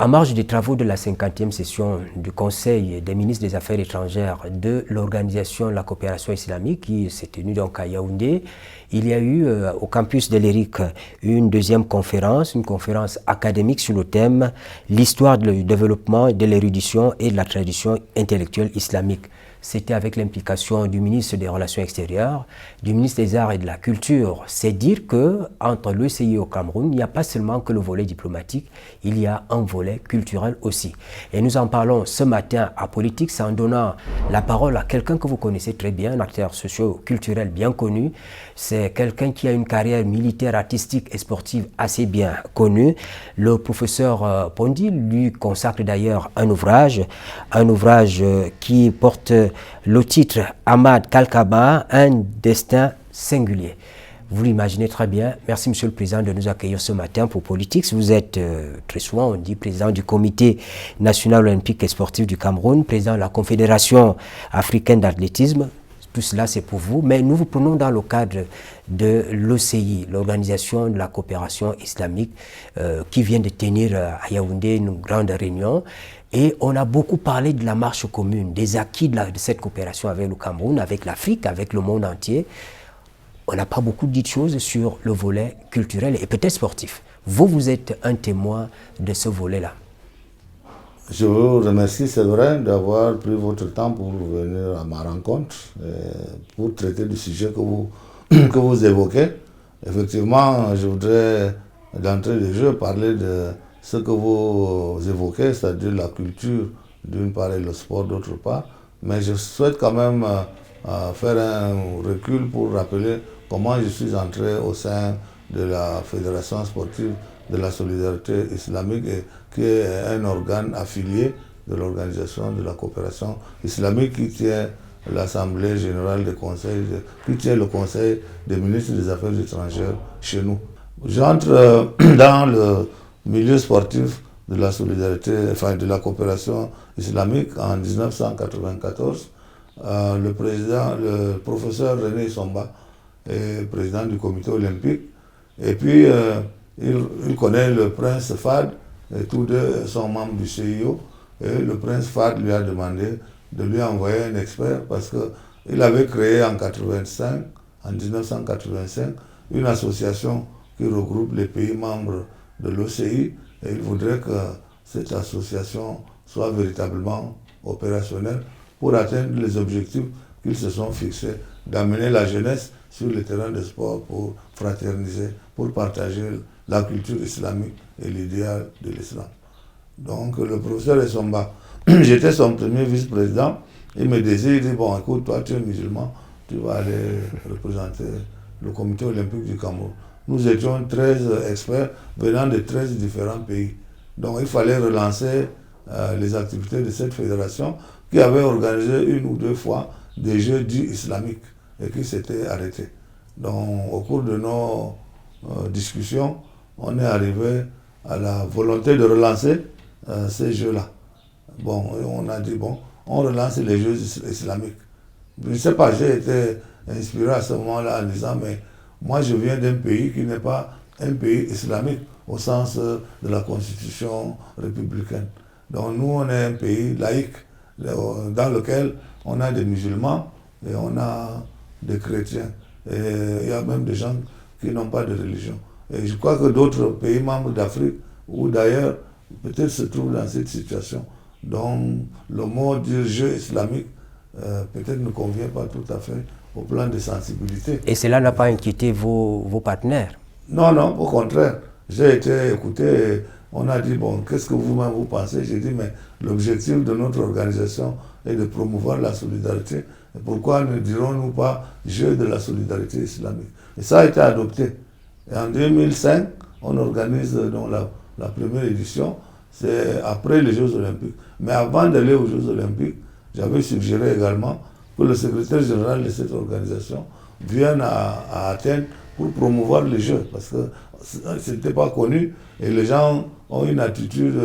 En marge des travaux de la 50e session du Conseil des ministres des Affaires étrangères de l'Organisation de la coopération islamique qui s'est tenue donc à Yaoundé, il y a eu au campus de l'ERIC une deuxième conférence, une conférence académique sur le thème « L'histoire du développement de l'érudition et de la tradition intellectuelle islamique ». C'était avec l'implication du ministre des Relations extérieures, du ministre des Arts et de la Culture. C'est dire qu'entre l'ECI au Cameroun, il n'y a pas seulement que le volet diplomatique, il y a un volet culturel aussi. Et nous en parlons ce matin à Politique, en donnant la parole à quelqu'un que vous connaissez très bien, un acteur socio-culturel bien connu. C'est quelqu'un qui a une carrière militaire, artistique et sportive assez bien connue. Le professeur Pondi lui consacre d'ailleurs un ouvrage qui porte le titre Ahmad Kalkaba, un destin singulier. Vous l'imaginez très bien. Merci, Monsieur le Président, de nous accueillir ce matin pour Politique. Vous êtes très souvent, on dit, président du Comité national olympique et sportif du Cameroun, président de la Confédération africaine d'athlétisme. Tout cela, c'est pour vous. Mais nous vous prenons dans le cadre de l'OCI, l'Organisation de la coopération islamique, qui vient de tenir à Yaoundé une grande réunion. Et on a beaucoup parlé de la marche commune, des acquis de cette coopération avec le Cameroun, avec l'Afrique, avec le monde entier. On n'a pas beaucoup dit de choses sur le volet culturel et peut-être sportif. Vous êtes un témoin de ce volet-là. Je vous remercie, c'est vrai, d'avoir pris votre temps pour venir à ma rencontre, pour traiter du sujet que vous évoquez. Effectivement, je voudrais, d'entrée de jeu, parler de ce que vous évoquez, c'est-à-dire la culture d'une part et le sport d'autre part. Mais je souhaite quand même faire un recul pour rappeler comment je suis entré au sein de la Fédération sportive de la solidarité islamique, qui est un organe affilié de l'Organisation de la coopération islamique qui tient l'Assemblée générale des conseils, qui tient le Conseil des ministres des Affaires étrangères chez nous. J'entre dans le milieu sportif de la solidarité, enfin de la coopération islamique en 1994. Le professeur René Somba est président du comité olympique. Et puis, il connaît le prince Fad, et tous deux sont membres du CIO. Et le prince Fad lui a demandé de lui envoyer un expert parce qu'il avait créé en 1985, une association qui regroupe les pays membres de l'OCI. Et il voudrait que cette association soit véritablement opérationnelle pour atteindre les objectifs qu'ils se sont fixés, d'amener la jeunesse sur le terrain de sport pour fraterniser, pour partager la culture islamique et l'idéal de l'islam. Donc le professeur Essomba, j'étais son premier vice-président, il me disait, il dit, bon écoute, toi tu es musulman, tu vas aller représenter le comité olympique du Cameroun. Nous étions 13 experts venant de 13 différents pays. Donc il fallait relancer les activités de cette fédération qui avait organisé une ou deux fois des jeux dits islamiques et qui s'était arrêté. Donc au cours de nos discussions, on est arrivé à la volonté de relancer ces jeux-là. Bon, on a dit, bon, on relance les jeux islamiques. Je ne sais pas, j'ai été inspiré à ce moment-là en disant, mais moi je viens d'un pays qui n'est pas un pays islamique au sens de la constitution républicaine. Donc nous, on est un pays laïque dans lequel on a des musulmans et on a des chrétiens. Et il y a même des gens qui n'ont pas de religion. Et je crois que d'autres pays membres d'Afrique ou d'ailleurs peut-être se trouvent dans cette situation. Donc le mot dire jeu islamique peut-être ne convient pas tout à fait au plan de sensibilité. Et cela n'a pas inquiété vos partenaires? Non, non, au contraire. J'ai été écouté et on a dit, bon, qu'est-ce que vous-même vous pensez? J'ai dit, mais l'objectif de notre organisation est de promouvoir la solidarité. Et pourquoi ne dirons-nous pas jeu de la solidarité islamique? Et ça a été adopté. Et en 2005, on organise donc la première édition, c'est après les Jeux Olympiques. Mais avant d'aller aux Jeux Olympiques, j'avais suggéré également que le secrétaire général de cette organisation vienne à Athènes pour promouvoir les Jeux, parce que ce n'était pas connu et les gens ont une attitude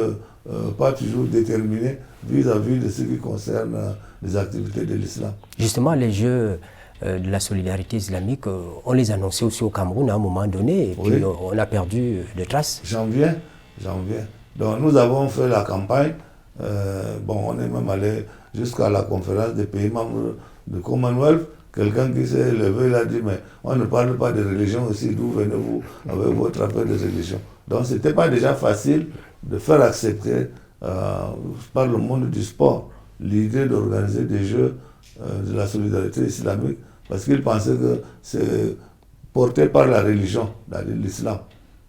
pas toujours déterminée vis-à-vis de ce qui concerne les activités de l'islam. Justement, les Jeux de la solidarité islamique, on les annonçait aussi au Cameroun à un moment donné, et puis on a perdu de traces. J'en viens. Donc nous avons fait la campagne, on est même allé jusqu'à la conférence des pays membres du Commonwealth. Quelqu'un qui s'est levé, il a dit, mais on ne parle pas de religion aussi, d'où venez-vous avec votre affaire de religion? Donc ce n'était pas déjà facile de faire accepter par le monde du sport l'idée d'organiser des Jeux de la solidarité islamique, parce qu'ils pensaient que c'est porté par la religion, l'islam,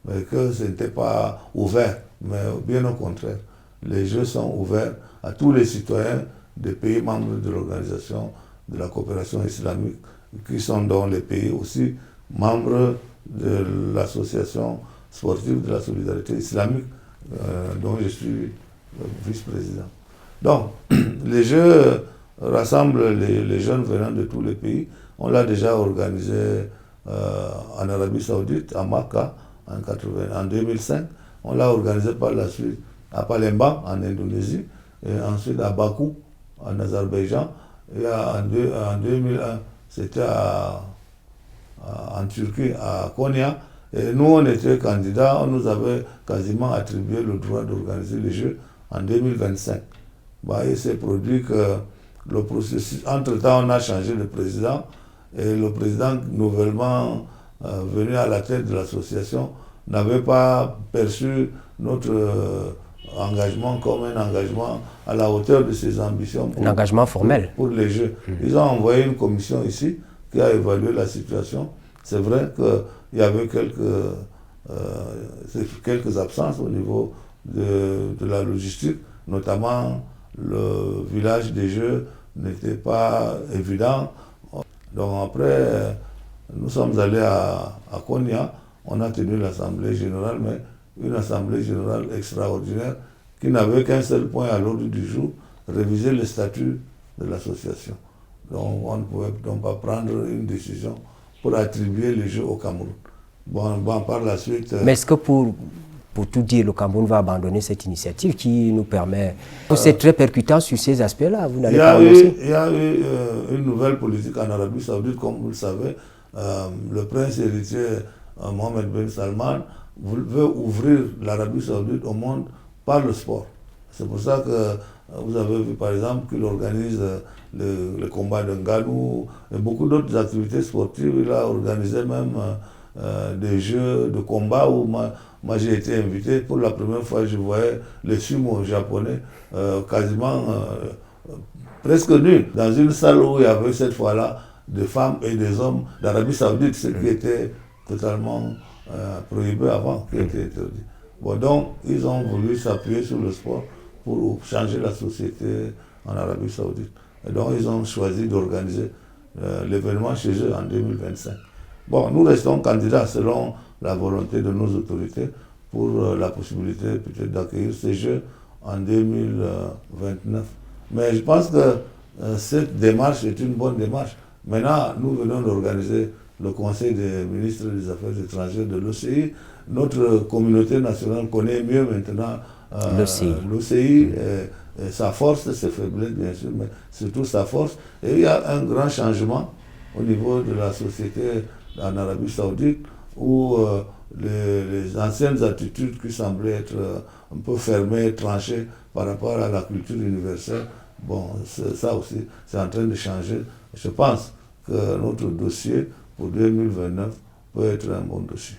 mais que ce n'était pas ouvert, mais bien au contraire. Les Jeux sont ouverts à tous les citoyens des pays membres de l'organisation de la coopération islamique, qui sont dans les pays aussi membres de l'association sportive de la solidarité islamique, dont je suis vice-président. Donc, les Jeux rassemblent les jeunes venant de tous les pays. On l'a déjà organisé en Arabie Saoudite, à Makkah, en 2005. On l'a organisé par la suite à Palembang, en Indonésie, et ensuite à Bakou, en Azerbaïdjan. Et en 2001, c'était en Turquie, à Konya. Et nous, on était candidats, on nous avait quasiment attribué le droit d'organiser les Jeux en 2025. Il s'est produit que le processus, entre-temps, on a changé de président, et le président nouvellement venu à la tête de l'association n'avait pas perçu notre engagement comme un engagement à la hauteur de ses ambitions. Un engagement formel. Pour les Jeux. Ils ont envoyé une commission ici qui a évalué la situation. C'est vrai qu'il y avait quelques absences au niveau de la logistique, notamment le village des Jeux n'était pas évident. Donc après, nous sommes allés à Konya, on a tenu l'Assemblée générale, mais une Assemblée générale extraordinaire qui n'avait qu'un seul point à l'ordre du jour, réviser le statut de l'association. Donc on ne pouvait donc pas prendre une décision pour attribuer les Jeux au Cameroun. Par la suite... Mais est-ce que pour tout dire, le Cameroun va abandonner cette initiative qui nous permet... C'est très percutant sur ces aspects-là, vous n'allez pas annoncer? Il y a eu une nouvelle politique en Arabie Saoudite, comme vous le savez. Le prince héritier Mohammed Ben Salman veut ouvrir l'Arabie Saoudite au monde par le sport. C'est pour ça que vous avez vu par exemple qu'il organise le combat de Nganou et beaucoup d'autres activités sportives. Il a organisé même des jeux de combat où moi j'ai été invité. Pour la première fois, je voyais les sumo japonais quasiment presque nus dans une salle où il y avait cette fois-là des femmes et des hommes d'Arabie Saoudite, ce qui était totalement prohibé avant, qui était interdit. Donc, ils ont voulu s'appuyer sur le sport pour changer la société en Arabie Saoudite. Et donc, ils ont choisi d'organiser l'événement chez eux en 2025. Nous restons candidats selon la volonté de nos autorités pour la possibilité peut-être d'accueillir ces Jeux en 2029. Mais je pense que cette démarche est une bonne démarche. Maintenant, nous venons d'organiser le Conseil des ministres des Affaires étrangères de l'OCI. Notre communauté nationale connaît mieux maintenant l'OCI, sa force, ses faiblesses bien sûr, mais surtout sa force. Et il y a un grand changement au niveau de la société en Arabie Saoudite où les anciennes attitudes qui semblaient être un peu fermées, tranchées par rapport à la culture universelle, ça aussi, c'est en train de changer. Je pense que notre dossier pour 2029 peut être un bon dossier.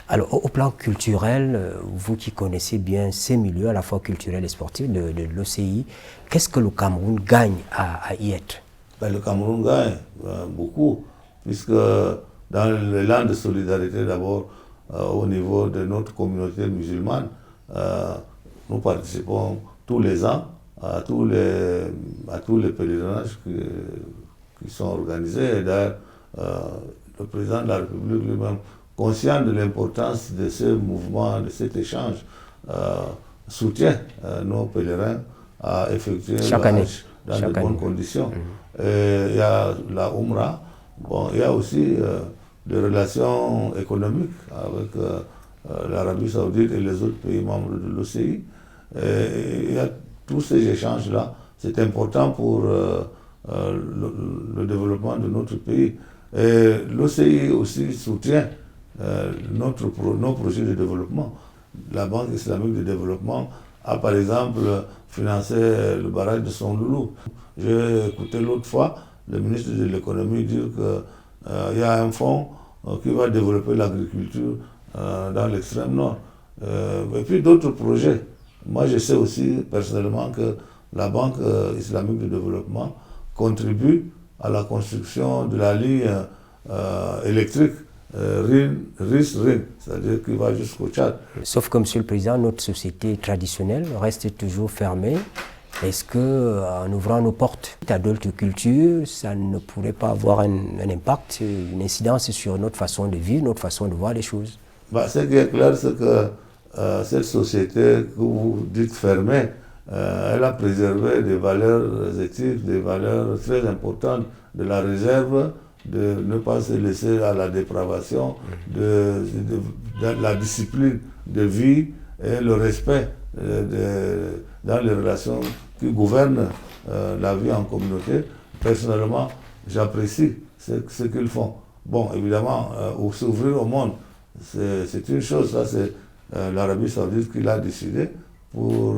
Alors, au plan culturel, vous qui connaissez bien ces milieux, à la fois culturels et sportifs de l'OCI, qu'est-ce que le Cameroun gagne à y être? Le Cameroun gagne beaucoup, puisque dans l'élan de solidarité d'abord au niveau de notre communauté musulmane, nous participons tous les ans à tous les pèlerinages qui sont organisés. Et d'ailleurs, le président de la République lui-même, conscient de l'importance de ce mouvement, de cet échange, soutient nos pèlerins à effectuer le Hajj dans de bonnes conditions. Il y a la Umrah, il y a aussi des relations économiques avec l'Arabie Saoudite et les autres pays membres de l'OCI. Il y a tous ces échanges-là, c'est important pour le développement de notre pays. Et l'OCI aussi soutient nos projets de développement. la Banque islamique de développement a par exemple financé le barrage de Sondloulou. J'ai écouté l'autre fois le ministre de l'économie dire qu'il y a un fonds qui va développer l'agriculture dans l'extrême nord. Et puis d'autres projets. Moi je sais aussi personnellement que la Banque islamique de développement contribue à la construction de la ligne électrique RIS-RIN, c'est-à-dire qui va jusqu'au Tchad. Sauf que, Monsieur le Président, notre société traditionnelle reste toujours fermée. Est-ce qu'en ouvrant nos portes à d'autres cultures, ça ne pourrait pas avoir un impact, une incidence sur notre façon de vivre, notre façon de voir les choses? Ce qui est clair, c'est que cette société que vous dites fermée, elle a préservé des valeurs éthiques, des valeurs très importantes de la réserve, de ne pas se laisser à la dépravation, de la discipline de vie et le respect dans les relations qui gouvernent la vie en communauté. Personnellement, j'apprécie ce qu'ils font. Bon, évidemment, s'ouvrir au monde, c'est une chose, ça c'est l'Arabie Saoudite qui l'a décidé pour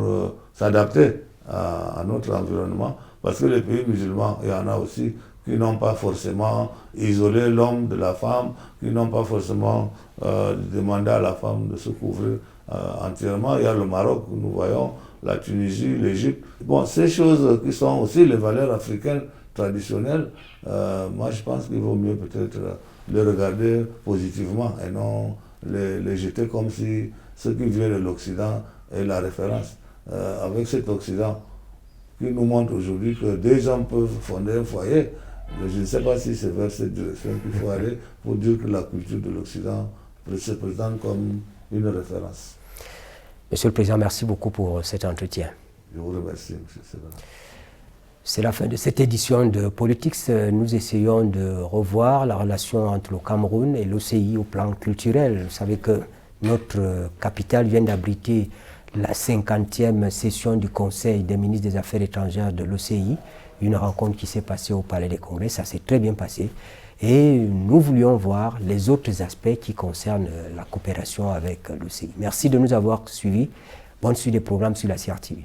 s'adapter à notre environnement, parce que les pays musulmans, il y en a aussi qui n'ont pas forcément isolé l'homme de la femme, qui n'ont pas forcément demandé à la femme de se couvrir entièrement. Il y a le Maroc, nous voyons, la Tunisie, l'Égypte. Bon, ces choses qui sont aussi les valeurs africaines traditionnelles, moi je pense qu'il vaut mieux peut-être les regarder positivement et non les jeter comme si ce qui vient de l'Occident est la référence. Avec cet Occident qui nous montre aujourd'hui que des hommes peuvent fonder un foyer, je ne sais pas si c'est vers cette direction qu'il faut aller pour dire que la culture de l'Occident se présente comme une référence. Monsieur le Président, merci beaucoup pour cet entretien. Je vous remercie, M. Sévrin. C'est la fin de cette édition de Politics. Nous essayons de revoir la relation entre le Cameroun et l'OCI au plan culturel. Vous savez que notre capitale vient d'abriter la 50e session du Conseil des ministres des Affaires étrangères de l'OCI, une rencontre qui s'est passée au Palais des Congrès. Ça s'est très bien passé. Et nous voulions voir les autres aspects qui concernent la coopération avec l'OCI. Merci de nous avoir suivis. Bonne suite des programmes sur la CRTV.